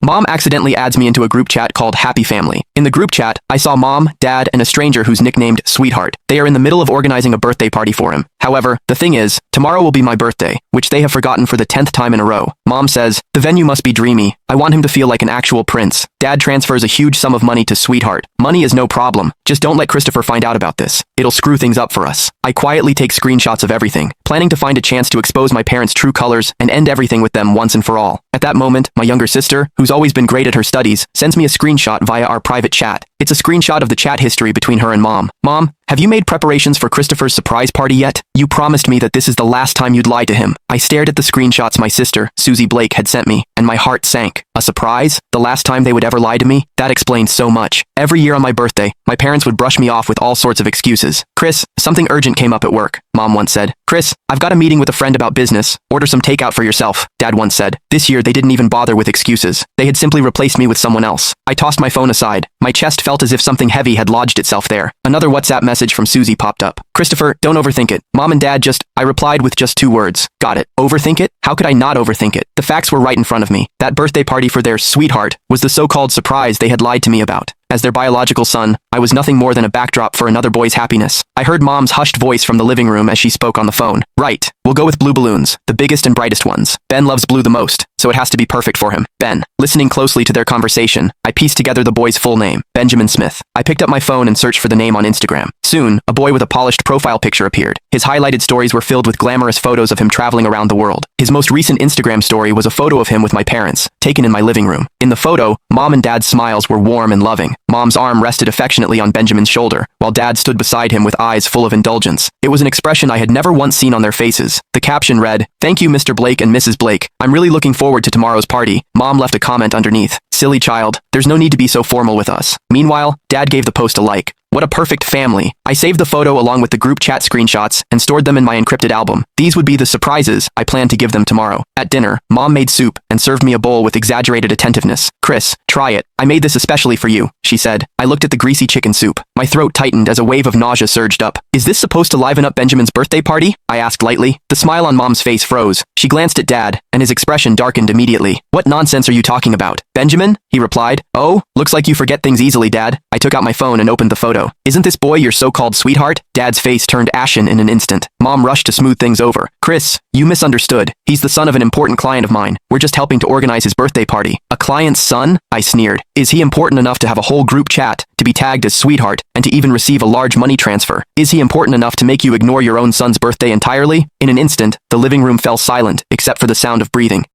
Mom accidentally adds me into a group chat called Happy Family. In the group chat, I saw Mom, Dad, and a stranger who's nicknamed Sweetheart. They are in the middle of organizing a birthday party for him. However, the thing is, tomorrow will be my birthday, which they have forgotten for the 10th time in a row. Mom says, the venue must be dreamy. I want him to feel like an actual prince. Dad transfers a huge sum of money to Sweetheart. Money is no problem. Just don't let Christopher find out about this. It'll screw things up for us. I quietly take screenshots of everything, planning to find a chance to expose my parents' true colors and end everything with them once and for all. At that moment, my younger sister, who's always been great at her studies, sends me a screenshot via our private chat. It's a screenshot of the chat history between her and Mom. Mom, have you made preparations for Christopher's surprise party yet? You promised me that this is the last time you'd lie to him. I stared at the screenshots my sister, Susie Blake, had sent me, and my heart sank. A surprise? The last time they would ever lie to me? That explains so much. Every year on my birthday, my parents would brush me off with all sorts of excuses. Chris, something urgent came up at work, Mom once said. Chris, I've got a meeting with a friend about business. Order some takeout for yourself, Dad once said. This year, they didn't even bother with excuses. They had simply replaced me with someone else. I tossed my phone aside. My chest felt as if something heavy had lodged itself there. Another WhatsApp message from Susie popped up. Christopher, don't overthink it. Mom and Dad I replied with just 2 words. Got it. Overthink it? How could I not overthink it? The facts were right in front of me. That birthday party for their sweetheart was the so-called surprise they had lied to me about. As their biological son, I was nothing more than a backdrop for another boy's happiness. I heard Mom's hushed voice from the living room as she spoke on the phone. Right. We'll go with blue balloons, the biggest and brightest ones. Ben loves blue the most, so it has to be perfect for him. Ben. Listening closely to their conversation, I pieced together the boy's full name, Benjamin Smith. I picked up my phone and searched for the name on Instagram. Soon, a boy with a polished profile picture appeared. His highlighted stories were filled with glamorous photos of him traveling around the world. His most recent Instagram story was a photo of him with my parents, taken in my living room. In the photo, Mom and Dad's smiles were warm and loving. Mom's arm rested affectionately on Benjamin's shoulder, while Dad stood beside him with eyes full of indulgence. It was an expression I had never once seen on their faces. The caption read, "Thank you, Mr. Blake and Mrs. Blake. I'm really looking forward to tomorrow's party." Mom left a comment underneath. "Silly child, there's no need to be so formal with us." Meanwhile, Dad gave the post a like. What a perfect family. I saved the photo along with the group chat screenshots and stored them in my encrypted album. These would be the surprises I planned to give them tomorrow. At dinner, Mom made soup and served me a bowl with exaggerated attentiveness. "Chris, try it. I made this especially for you," she said. I looked at the greasy chicken soup. My throat tightened as a wave of nausea surged up. "Is this supposed to liven up Benjamin's birthday party?" I asked lightly. The smile on Mom's face froze. She glanced at Dad, and his expression darkened immediately. "What nonsense are you talking about? Benjamin?" he replied. "Oh, looks like you forget things easily, Dad." I took out my phone and opened the photo. "Isn't this boy your so-called sweetheart?" Dad's face turned ashen in an instant. Mom rushed to smooth things over. "Chris, you misunderstood. He's the son of an important client of mine. We're just helping to organize his birthday party." "A client's son?" I sneered. "Is he important enough to have a whole group chat, to be tagged as sweetheart, and to even receive a large money transfer? Is he important enough to make you ignore your own son's birthday entirely?" In an instant, the living room fell silent, except for the sound of breathing.